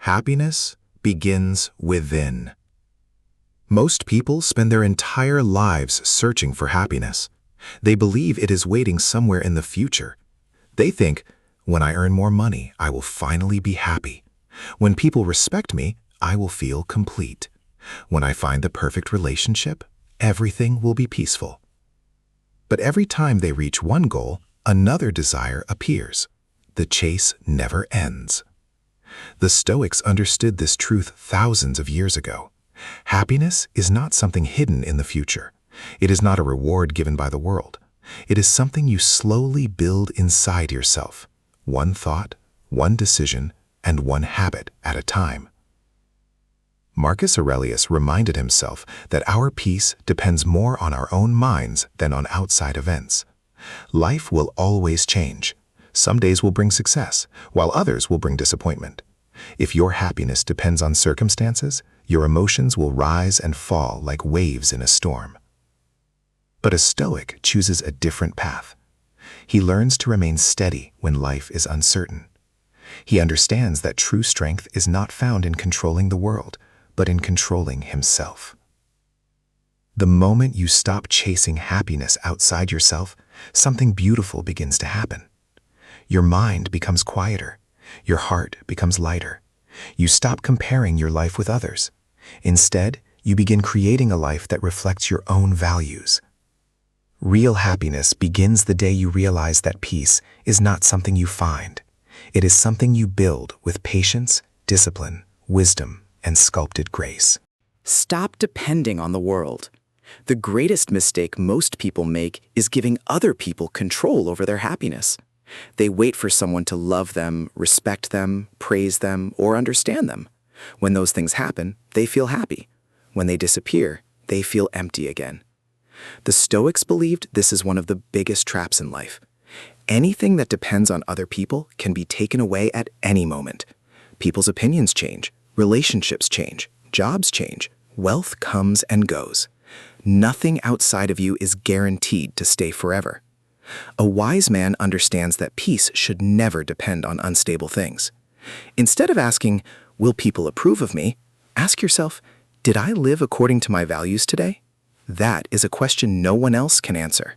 Happiness begins within. Most people spend their entire lives searching for happiness. They believe it is waiting somewhere in the future. They think, when I earn more money, I will finally be happy. When people respect me, I will feel complete. When I find the perfect relationship, everything will be peaceful. But every time they reach one goal, another desire appears. The chase never ends. The Stoics understood this truth thousands of years ago. Happiness is not something hidden in the future. It is not a reward given by the world. It is something you slowly build inside yourself, one thought, one decision, and one habit at a time. Marcus Aurelius reminded himself that our peace depends more on our own minds than on outside events. Life will always change. Some days will bring success, while others will bring disappointment. If your happiness depends on circumstances, your emotions will rise and fall like waves in a storm. But a Stoic chooses a different path. He learns to remain steady when life is uncertain. He understands that true strength is not found in controlling the world, but in controlling himself. The moment you stop chasing happiness outside yourself, something beautiful begins to happen. Your mind becomes quieter. Your heart becomes lighter. You stop comparing your life with others. Instead, you begin creating a life that reflects your own values. Real happiness begins the day you realize that peace is not something you find. It is something you build with patience, discipline, wisdom, and sculpted grace. Stop depending on the world. The greatest mistake most people make is giving other people control over their happiness. They wait for someone to love them, respect them, praise them, or understand them. When those things happen, they feel happy. When they disappear, they feel empty again. The Stoics believed this is one of the biggest traps in life. Anything that depends on other people can be taken away at any moment. People's opinions change, relationships change, jobs change, wealth comes and goes. Nothing outside of you is guaranteed to stay forever. A wise man understands that peace should never depend on unstable things. Instead of asking, "Will people approve of me?" ask yourself, "Did I live according to my values today?" That is a question no one else can answer.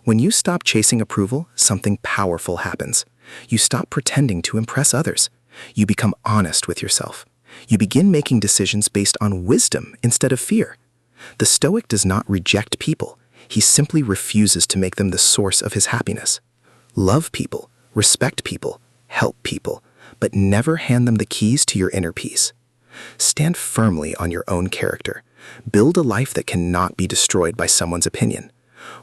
When you stop chasing approval, something powerful happens. You stop pretending to impress others. You become honest with yourself. You begin making decisions based on wisdom instead of fear. The Stoic does not reject people. He simply refuses to make them the source of his happiness. Love people, respect people, help people, but never hand them the keys to your inner peace. Stand firmly on your own character. Build a life that cannot be destroyed by someone's opinion.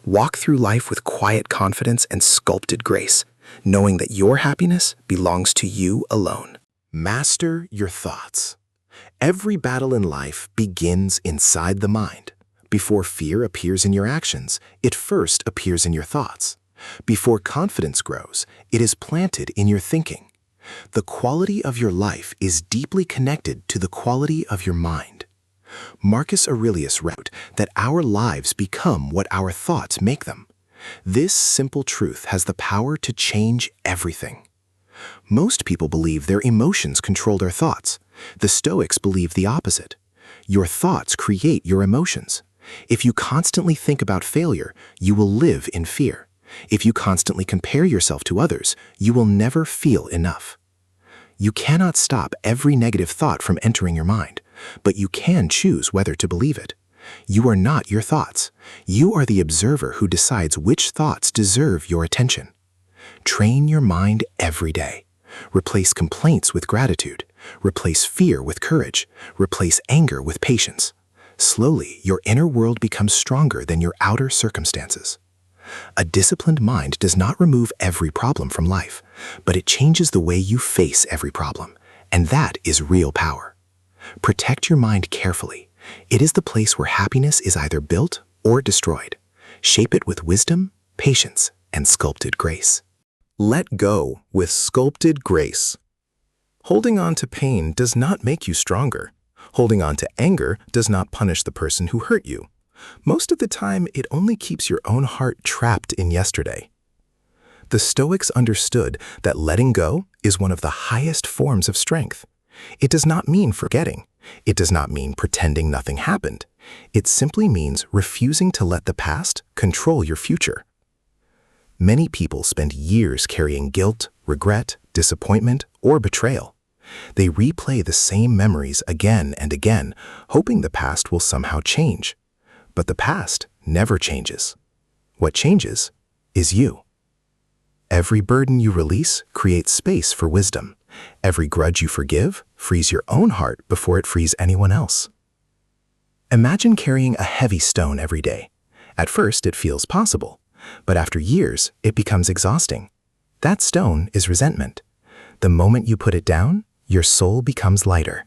Walk through life with quiet confidence and sculpted grace, knowing that your happiness belongs to you alone. Master your thoughts. Every battle in life begins inside the mind. Before fear appears in your actions, it first appears in your thoughts. Before confidence grows, it is planted in your thinking. The quality of your life is deeply connected to the quality of your mind. Marcus Aurelius wrote that our lives become what our thoughts make them. This simple truth has the power to change everything. Most people believe their emotions control their thoughts. The Stoics believe the opposite. Your thoughts create your emotions. If you constantly think about failure, you will live in fear. If you constantly compare yourself to others, you will never feel enough. You cannot stop every negative thought from entering your mind, but you can choose whether to believe it. You are not your thoughts. You are the observer who decides which thoughts deserve your attention. Train your mind every day. Replace complaints with gratitude. Replace fear with courage. Replace anger with patience. Slowly, your inner world becomes stronger than your outer circumstances. A disciplined mind does not remove every problem from life, but it changes the way you face every problem, and that is real power. Protect your mind carefully. It is the place where happiness is either built or destroyed. Shape it with wisdom, patience, and sculpted grace. Let go with sculpted grace. Holding on to pain does not make you stronger. Holding on to anger does not punish the person who hurt you. Most of the time, it only keeps your own heart trapped in yesterday. The Stoics understood that letting go is one of the highest forms of strength. It does not mean forgetting. It does not mean pretending nothing happened. It simply means refusing to let the past control your future. Many people spend years carrying guilt, regret, disappointment, or betrayal. They replay the same memories again and again, hoping the past will somehow change. But the past never changes. What changes is you. Every burden you release creates space for wisdom. Every grudge you forgive frees your own heart before it frees anyone else. Imagine carrying a heavy stone every day. At first, it feels possible, but after years, it becomes exhausting. That stone is resentment. The moment you put it down, your soul becomes lighter.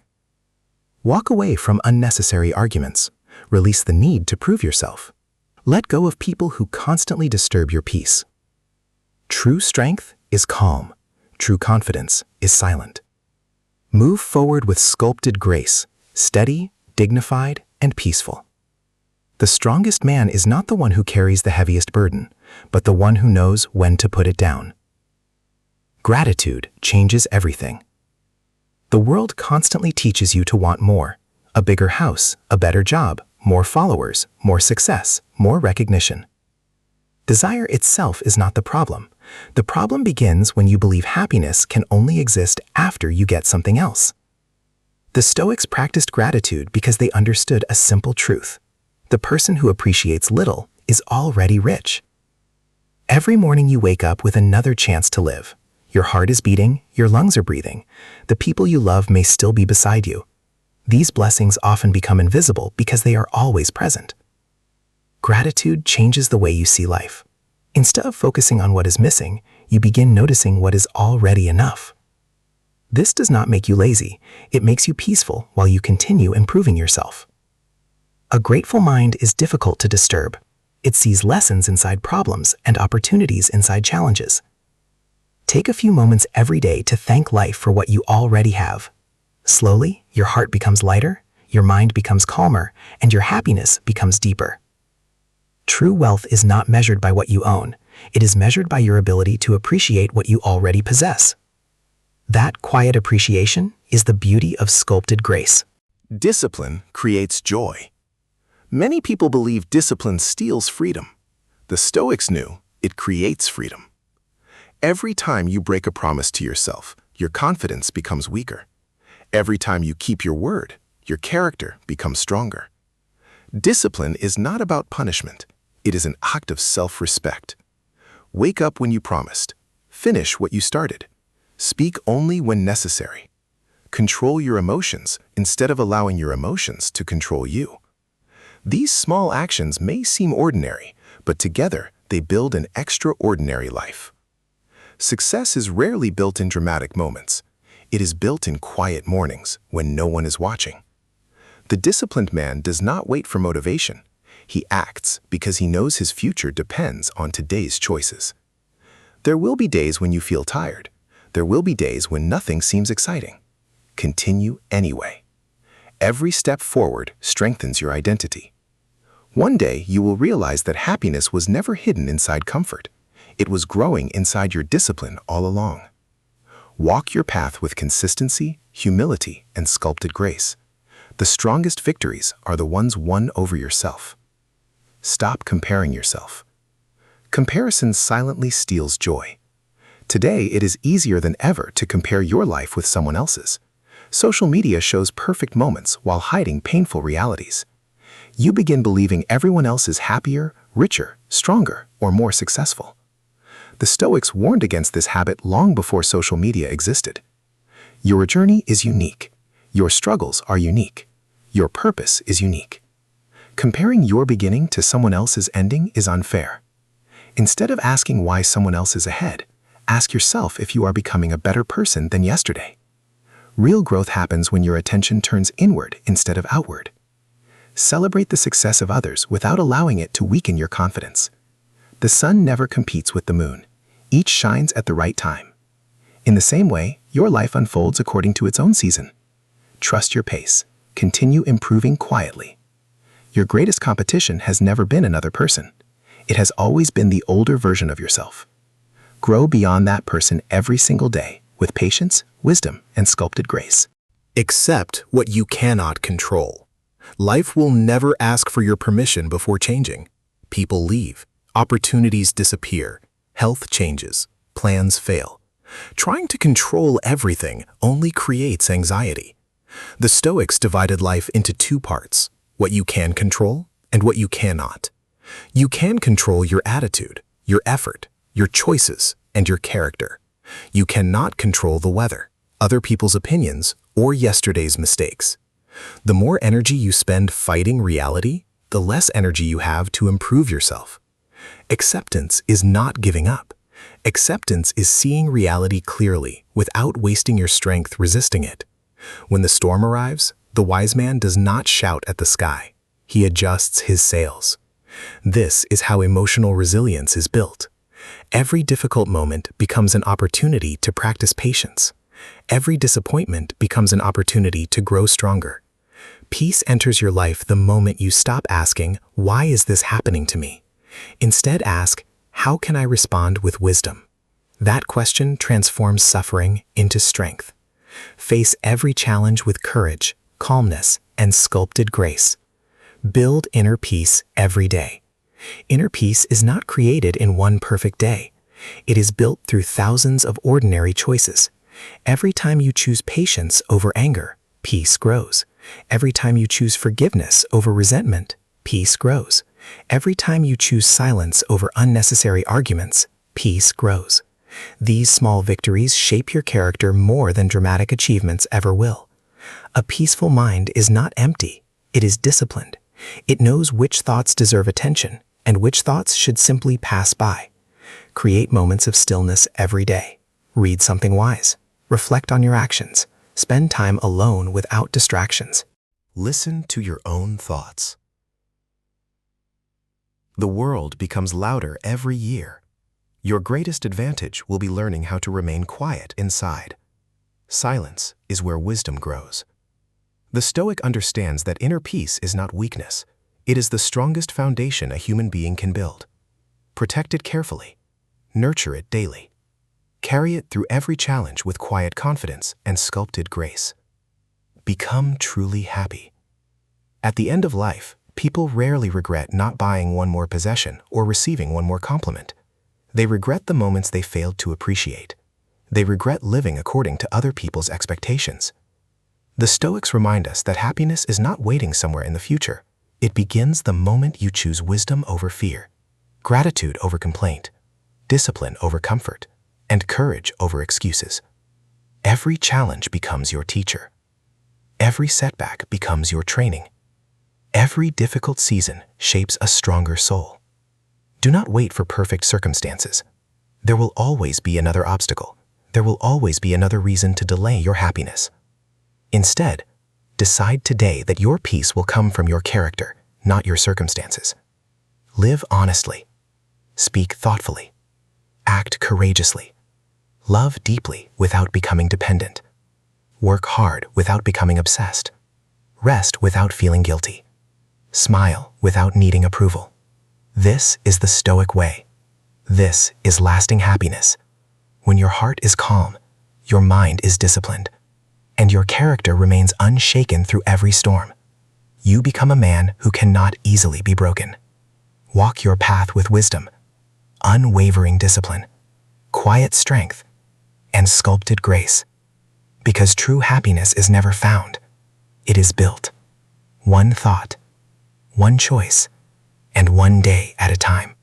Walk away from unnecessary arguments. Release the need to prove yourself. Let go of people who constantly disturb your peace. True strength is calm. True confidence is silent. Move forward with sculpted grace, steady, dignified, and peaceful. The strongest man is not the one who carries the heaviest burden, but the one who knows when to put it down. Gratitude changes everything. The world constantly teaches you to want more: a bigger house, a better job, more followers, more success, more recognition. Desire itself is not the problem. The problem begins when you believe happiness can only exist after you get something else. The Stoics practiced gratitude because they understood a simple truth. The person who appreciates little is already rich. Every morning you wake up with another chance to live. Your heart is beating, your lungs are breathing. The people you love may still be beside you. These blessings often become invisible because they are always present. Gratitude changes the way you see life. Instead of focusing on what is missing, you begin noticing what is already enough. This does not make you lazy. It makes you peaceful while you continue improving yourself. A grateful mind is difficult to disturb. It sees lessons inside problems and opportunities inside challenges. Take a few moments every day to thank life for what you already have. Slowly, your heart becomes lighter, your mind becomes calmer, and your happiness becomes deeper. True wealth is not measured by what you own. It is measured by your ability to appreciate what you already possess. That quiet appreciation is the beauty of sculpted grace. Discipline creates joy. Many people believe discipline steals freedom. The Stoics knew it creates freedom. Every time you break a promise to yourself, your confidence becomes weaker. Every time you keep your word, your character becomes stronger. Discipline is not about punishment. It is an act of self-respect. Wake up when you promised. Finish what you started. Speak only when necessary. Control your emotions instead of allowing your emotions to control you. These small actions may seem ordinary, but together they build an extraordinary life. Success is rarely built in dramatic moments. It is built in quiet mornings when no one is watching. The disciplined man does not wait for motivation. He acts because he knows his future depends on today's choices. There will be days when you feel tired. There will be days when nothing seems exciting. Continue anyway. Every step forward strengthens your identity. One day you will realize that happiness was never hidden inside comfort. It was growing inside your discipline all along. Walk your path with consistency, humility, and sculpted grace. The strongest victories are the ones won over yourself. Stop comparing yourself. Comparison silently steals joy. Today, it is easier than ever to compare your life with someone else's. Social media shows perfect moments while hiding painful realities. You begin believing everyone else is happier, richer, stronger, or more successful. The Stoics warned against this habit long before social media existed. Your journey is unique. Your struggles are unique. Your purpose is unique. Comparing your beginning to someone else's ending is unfair. Instead of asking why someone else is ahead, ask yourself if you are becoming a better person than yesterday. Real growth happens when your attention turns inward instead of outward. Celebrate the success of others without allowing it to weaken your confidence. The sun never competes with the moon. Each shines at the right time. In the same way, your life unfolds according to its own season. Trust your pace. Continue improving quietly. Your greatest competition has never been another person. It has always been the older version of yourself. Grow beyond that person every single day with patience, wisdom, and sculpted grace. Accept what you cannot control. Life will never ask for your permission before changing. People leave, opportunities disappear, health changes, plans fail. Trying to control everything only creates anxiety. The Stoics divided life into two parts, what you can control and what you cannot. You can control your attitude, your effort, your choices, and your character. You cannot control the weather, other people's opinions, or yesterday's mistakes. The more energy you spend fighting reality, the less energy you have to improve yourself. Acceptance is not giving up. Acceptance is seeing reality clearly without wasting your strength resisting it. When the storm arrives, the wise man does not shout at the sky. He adjusts his sails. This is how emotional resilience is built. Every difficult moment becomes an opportunity to practice patience. Every disappointment becomes an opportunity to grow stronger. Peace enters your life the moment you stop asking, "Why is this happening to me?" Instead ask, "How can I respond with wisdom?" That question transforms suffering into strength. Face every challenge with courage, calmness, and sculpted grace. Build inner peace every day. Inner peace is not created in one perfect day. It is built through thousands of ordinary choices. Every time you choose patience over anger, peace grows. Every time you choose forgiveness over resentment, peace grows. Every time you choose silence over unnecessary arguments, peace grows. These small victories shape your character more than dramatic achievements ever will. A peaceful mind is not empty, it is disciplined. It knows which thoughts deserve attention and which thoughts should simply pass by. Create moments of stillness every day. Read something wise. Reflect on your actions. Spend time alone without distractions. Listen to your own thoughts. The world becomes louder every year. Your greatest advantage will be learning how to remain quiet inside. Silence is where wisdom grows. The Stoic understands that inner peace is not weakness. It is the strongest foundation a human being can build. Protect it carefully. Nurture it daily. Carry it through every challenge with quiet confidence and sculpted grace. Become truly happy. At the end of life, people rarely regret not buying one more possession or receiving one more compliment. They regret the moments they failed to appreciate. They regret living according to other people's expectations. The Stoics remind us that happiness is not waiting somewhere in the future. It begins the moment you choose wisdom over fear, gratitude over complaint, discipline over comfort, and courage over excuses. Every challenge becomes your teacher. Every setback becomes your training. Every difficult season shapes a stronger soul. Do not wait for perfect circumstances. There will always be another obstacle. There will always be another reason to delay your happiness. Instead, decide today that your peace will come from your character, not your circumstances. Live honestly. Speak thoughtfully. Act courageously. Love deeply without becoming dependent. Work hard without becoming obsessed. Rest without feeling guilty. Smile without needing approval. This is the Stoic way. This is lasting happiness. When your heart is calm, your mind is disciplined, and your character remains unshaken through every storm, you become a man who cannot easily be broken. Walk your path with wisdom, unwavering discipline, quiet strength, and sculpted grace. Because true happiness is never found. It is built. One thought, one choice, and one day at a time.